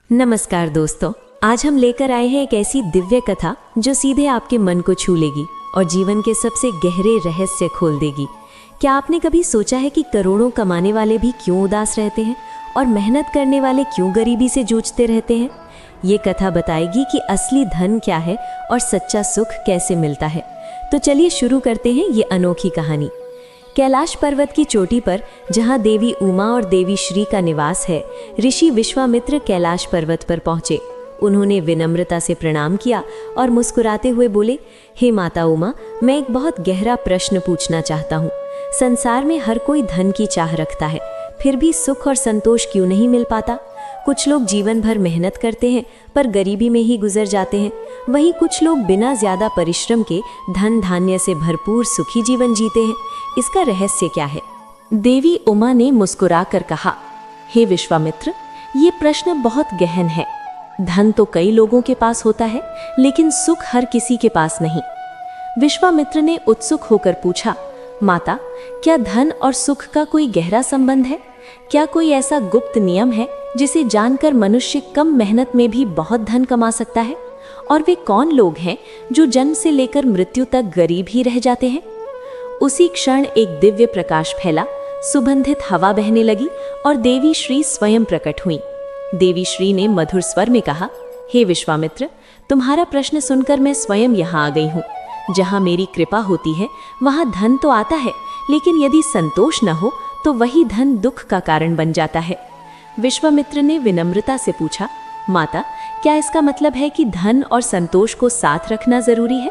नमस्कार दोस्तों, आज हम लेकर आए हैं एक ऐसी दिव्य कथा जो सीधे आपके मन को छू लेगी और जीवन के सबसे गहरे रहस्य खोल देगी। क्या आपने कभी सोचा है कि करोड़ों कमाने वाले भी क्यों उदास रहते हैं और मेहनत करने वाले क्यों गरीबी से जूझते रहते हैं? ये कथा बताएगी कि असली धन क्या है और सच्चा सुख कैसे मिलता है। तो चलिए शुरू करते हैं ये अनोखी कहानी। कैलाश पर्वत की चोटी पर, जहाँ देवी उमा और देवी श्री का निवास है, ऋषि विश्वामित्र कैलाश पर्वत पर पहुँचे। उन्होंने विनम्रता से प्रणाम किया और मुस्कुराते हुए बोले, हे माता उमा, मैं एक बहुत गहरा प्रश्न पूछना चाहता हूँ। संसार में हर कोई धन की चाह रखता है, फिर भी सुख और संतोष क्यों नहीं मिल पाता? कुछ लोग जीवन भर मेहनत करते हैं पर गरीबी में ही गुजर जाते हैं, वहीं कुछ लोग बिना ज्यादा परिश्रम के धन धान्य से भरपूर सुखी जीवन जीते हैं। इसका रहस्य क्या है? देवी उमा ने मुस्कुराकर कहा, हे विश्वामित्र, ये प्रश्न बहुत गहन है। धन तो कई लोगों के पास होता है, लेकिन सुख हर किसी के पास नहीं। विश्वामित्र ने उत्सुक होकर पूछा, माता, क्या धन और सुख का कोई गहरा संबंध है? क्या कोई ऐसा गुप्त नियम है जिसे जानकर मनुष्य कम मेहनत में भी बहुत धन कमा सकता है? और वे कौन लोग हैं जो जन्म से लेकर मृत्यु तक गरीब ही रह जाते हैं? उसी क्षण एक दिव्य प्रकाश फैला, सुगंधित हवा बहने लगी और देवी श्री स्वयं प्रकट हुई। देवी श्री ने मधुर स्वर में कहा, हे विश्वामित्र, तुम्हारा प्रश्न सुनकर मैं स्वयं यहाँ आ गई हूँ। जहाँ मेरी कृपा होती है वहाँ धन तो आता है, लेकिन यदि संतोष न हो तो वही धन दुख का कारण बन जाता है। विश्वामित्र ने विनम्रता से पूछा, माता, क्या इसका मतलब है कि धन और संतोष को साथ रखना जरूरी है?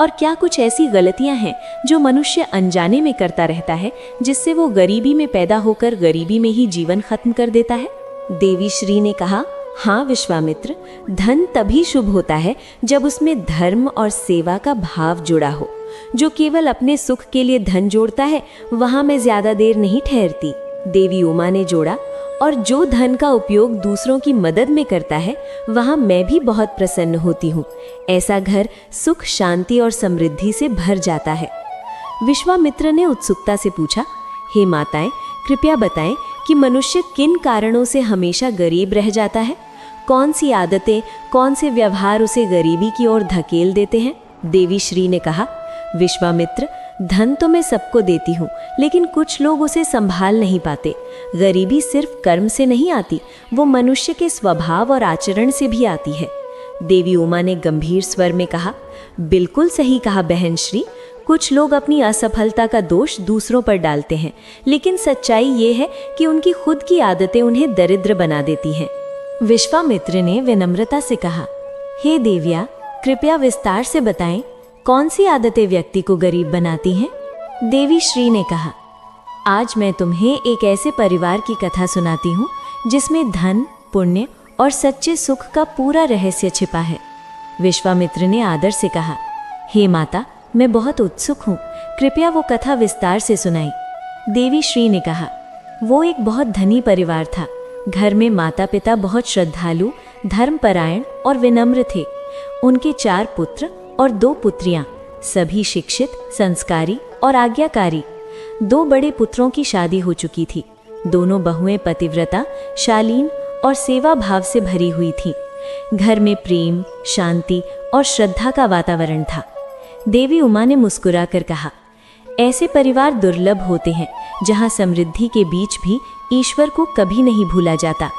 और क्या कुछ ऐसी गलतियां हैं जो मनुष्य अनजाने में करता रहता है, जिससे वो गरीबी में पैदा होकर गरीबी में ही जीवन खत्म कर देता है? देवी श्री ने कहा, हाँ विश्वामित्र, धन तभी शुभ होता है जब उसमें धर्म और सेवा का भाव जुड़ा हो। जो केवल अपने सुख के लिए धन जोड़ता है, वहां मैं ज्यादा देर नहीं ठहरती। देवी उमा ने जोड़ा, और जो धन का उपयोग दूसरों की मदद में करता है, वहां मैं भी बहुत प्रसन्न होती हूँ। ऐसा घर सुख, शांति और समृद्धि से भर जाता है। विश्वामित्र ने उत्सुकता से पूछा, हे माताएं, कृपया बताएं कि मनुष्य किन कारणों से हमेशा गरीब रह जाता है? कौन सी आदतें, कौन से व्यवहार उसे गरीबी की ओर धकेल देते हैं? देवी श्री ने कहा, विश्वामित्र, धन तो मैं सबको देती हूँ, लेकिन कुछ लोग उसे संभाल नहीं पाते। गरीबी सिर्फ कर्म से नहीं आती, वो मनुष्य के स्वभाव और आचरण से भी आती है। देवी उमा ने गंभीर स्वर में कहा, बिल्कुल सही कहा बहन श्री। कुछ लोग अपनी असफलता का दोष दूसरों पर डालते हैं, लेकिन सच्चाई ये है कि उनकी खुद की आदतें उन्हें दरिद्र बना देती हैं। विश्वामित्र ने विनम्रता से कहा, हे देविया, कृपया विस्तार से बताएं, कौन सी आदतें व्यक्ति को गरीब बनाती हैं? देवी श्री ने कहा, आज मैं तुम्हें एक ऐसे परिवार की कथा सुनाती हूँ जिसमें धन, पुण्य और सच्चे सुख का पूरा रहस्य छिपा है। विश्वामित्र ने आदर से कहा, हे माता, मैं बहुत उत्सुक हूँ, कृपया वो कथा विस्तार से सुनाई। देवी श्री ने कहा, वो एक बहुत धनी परिवार था। घर में माता पिता बहुत श्रद्धालु, धर्मपरायण और विनम्र थे। उनके 4 पुत्र और 2 पुत्रियां, सभी शिक्षित, संस्कारी और आज्ञाकारी। 2 बड़े पुत्रों की शादी हो चुकी थी। दोनों बहुएं पतिव्रता, शालीन और सेवा भाव से भरी हुई थीं। घर में प्रेम, शांति और श्रद्धा का वातावरण था। देवी उमा ने मुस्कुराकर कहा, ऐसे परिवार दुर्लभ होते हैं जहां समृद्धि के बीच भी ईश्वर को कभी नहीं भूला जाता।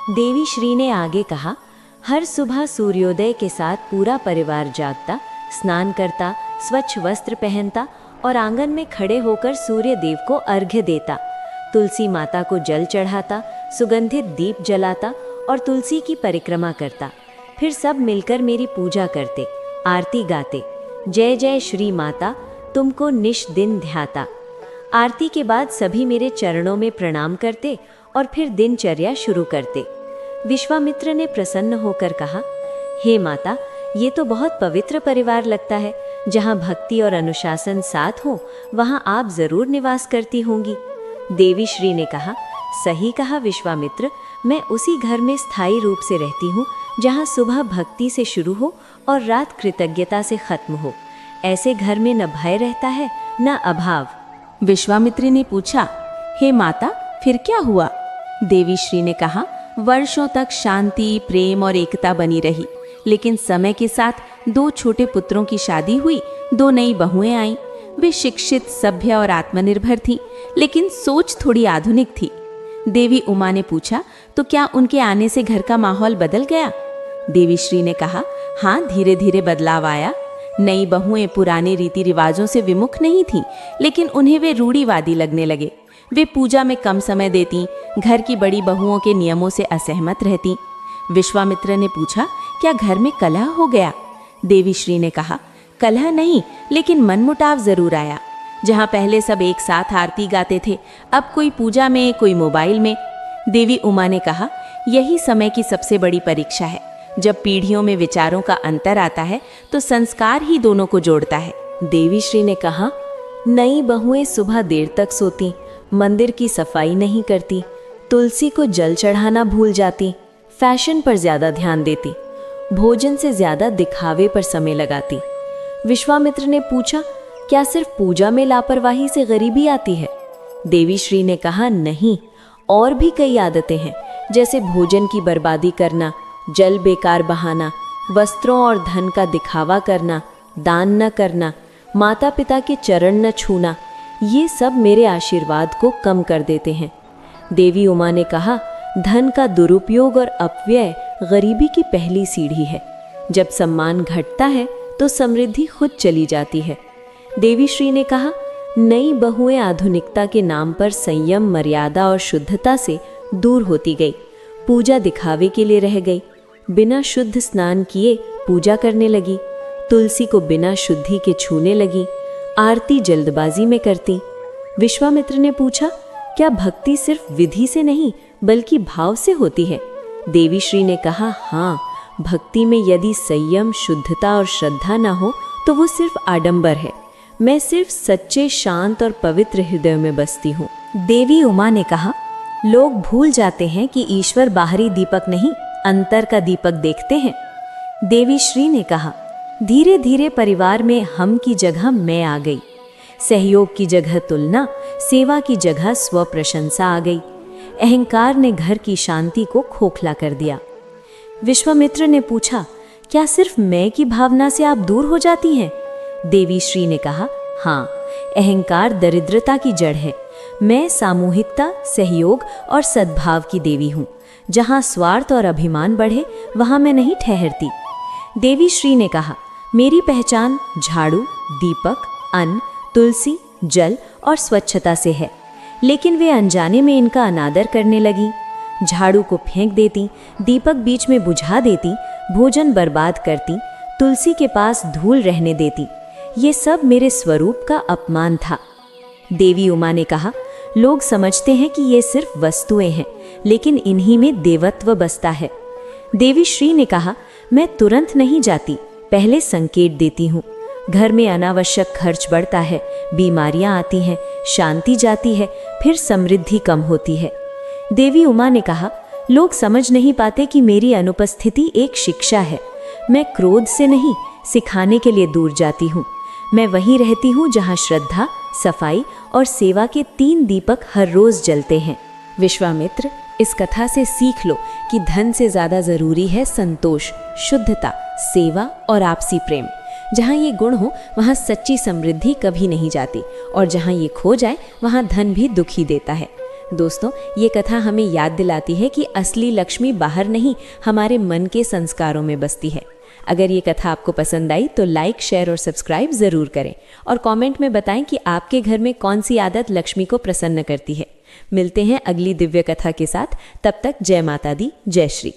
देवी श्री ने आगे कहा, हर सुबह सूर्योदय के साथ पूरा परिवार जागता, स्नान करता, स्वच्छ वस्त्र पहनता और आंगन में खड़े होकर सूर्य देव को अर्घ्य देता। तुलसी माता को जल चढ़ाता, सुगंधित दीप जलाता और तुलसी की परिक्रमा करता। फिर सब मिलकर मेरी पूजा करते, आरती गाते, जय जय श्री माता, तुमको निश दिन ध्याता। आरती के बाद सभी मेरे चरणों में प्रणाम करते और फिर दिनचर्या शुरू करते। विश्वामित्र ने प्रसन्न होकर कहा, हे माता, ये तो बहुत पवित्र परिवार लगता है। जहाँ भक्ति और अनुशासन साथ हो, वहाँ आप जरूर निवास करती होंगी। देवी श्री ने कहा, सही कहा विश्वामित्र, मैं उसी घर में स्थायी रूप से रहती हूँ जहाँ सुबह भक्ति से शुरू हो और रात कृतज्ञता से खत्म हो। ऐसे घर में न भय रहता है न अभाव। विश्वामित्र ने पूछा, हे माता, फिर क्या हुआ? देवी श्री ने कहा, वर्षों तक शांति, प्रेम और एकता बनी रही। लेकिन समय के साथ 2 छोटे पुत्रों की शादी हुई, 2 नई बहुएं आईं। वे शिक्षित, सभ्य और आत्मनिर्भर थीं, लेकिन सोच थोड़ी आधुनिक थी। देवी उमा ने पूछा, तो क्या उनके आने से घर का माहौल बदल गया? देवी श्री ने कहा, हाँ, धीरे धीरे बदलाव आया। नई बहुएं पुराने रीति रिवाजों से विमुख नहीं थीं, लेकिन उन्हें वे रूढ़िवादी लगने लगे। वे पूजा में कम समय देती, घर की बड़ी बहुओं के नियमों से असहमत रहती। विश्वामित्र ने पूछा, क्या घर में कलह हो गया? देवी श्री ने कहा, कलह नहीं, लेकिन मनमुटाव जरूर आया। जहाँ पहले सब एक साथ आरती गाते थे, अब कोई पूजा में, कोई मोबाइल में। देवी उमा ने कहा, यही समय की सबसे बड़ी परीक्षा है। जब पीढ़ियों में विचारों का अंतर आता है तो संस्कार ही दोनों को जोड़ता है। देवी श्री ने कहा, नई बहुएं सुबह देर तक सोती, मंदिर की सफाई नहीं करती, तुलसी को जल चढ़ाना भूल जाती, फैशन पर ज्यादा ध्यान देती, भोजन से ज्यादा दिखावे पर समय लगाती। विश्वामित्र ने पूछा, क्या सिर्फ पूजा में लापरवाही से गरीबी आती है? देवी श्री ने कहा, नहीं, और भी कई आदतें हैं, जैसे भोजन की बर्बादी करना, जल बेकार बहाना, वस्त्रों और धन का दिखावा करना, दान न करना, माता पिता के चरण न छूना। ये सब मेरे आशीर्वाद को कम कर देते हैं। देवी उमा ने कहा, धन का दुरुपयोग और अपव्यय गरीबी की पहली सीढ़ी है। जब सम्मान घटता है तो समृद्धि खुद चली जाती है। देवी श्री ने कहा, नई बहुएं आधुनिकता के नाम पर संयम, मर्यादा और शुद्धता से दूर होती गई। पूजा दिखावे के लिए रह गई। बिना शुद्ध स्नान किए पूजा करने लगी, तुलसी को बिना शुद्धि के छूने लगी, आरती जल्दबाजी में करती। विश्वामित्र ने पूछा, क्या भक्ति सिर्फ विधि से नहीं बल्कि भाव से होती है? देवी श्री ने कहा, हाँ, भक्ति में यदि संयम, शुद्धता और श्रद्धा न हो तो वो सिर्फ आडंबर है। मैं सिर्फ सच्चे, शांत और पवित्र हृदय में बसती हूँ। देवी उमा ने कहा, लोग भूल जाते हैं कि ईश्वर बाहरी दीपक नहीं, अंतर का दीपक देखते हैं। देवी श्री ने कहा, धीरे धीरे परिवार में हम की जगह मैं आ गई। सहयोग की जगह तुलना, सेवा की जगह स्व प्रशंसा आ गई। अहंकार ने घर की शांति को खोखला कर दिया। विश्वामित्र ने पूछा, क्या सिर्फ मैं की भावना से आप दूर हो जाती हैं? देवी श्री ने कहा, हाँ, अहंकार दरिद्रता की जड़ है। मैं सामूहिकता, सहयोग और सद्भाव की देवी हूँ। जहाँ स्वार्थ और अभिमान बढ़े वहाँ मैं नहीं ठहरती। देवी श्री ने कहा, मेरी पहचान झाड़ू, दीपक, अन्न, तुलसी, जल और स्वच्छता से है। लेकिन वे अनजाने में इनका अनादर करने लगी। झाड़ू को फेंक देती, दीपक बीच में बुझा देती, भोजन बर्बाद करती, तुलसी के पास धूल रहने देती। ये सब मेरे स्वरूप का अपमान था। देवी उमा ने कहा, लोग समझते हैं कि ये सिर्फ वस्तुएं हैं, लेकिन इन्हीं में देवत्व बसता है। देवी श्री ने कहा, मैं तुरंत नहीं जाती, पहले संकेत देती हूँ। घर में अनावश्यक खर्च बढ़ता है, बीमारियां आती हैं, शांति जाती है, फिर समृद्धि कम होती है। देवी उमा ने कहा, लोग समझ नहीं पाते कि मेरी अनुपस्थिति एक शिक्षा है। मैं क्रोध से नहीं, सिखाने के लिए दूर जाती हूँ। मैं वहीं रहती हूँ जहाँ श्रद्धा, सफाई और सेवा के 3 दीपक हर रोज जलते हैं। विश्वामित्र, इस कथा से सीख लो कि धन से ज्यादा जरूरी है संतोष, शुद्धता, सेवा और आपसी प्रेम। जहाँ ये गुण हो वहाँ सच्ची समृद्धि कभी नहीं जाती, और जहाँ ये खो जाए वहाँ धन भी दुखी देता है। दोस्तों, ये कथा हमें याद दिलाती है कि असली लक्ष्मी बाहर नहीं, हमारे मन के संस्कारों में बसती है। अगर ये कथा आपको पसंद आई तो लाइक, शेयर और सब्सक्राइब ज़रूर करें, और कमेंट में बताएं कि आपके घर में कौन सी आदत लक्ष्मी को प्रसन्न करती है। मिलते हैं अगली दिव्य कथा के साथ। तब तक जय माता दी, जय श्री।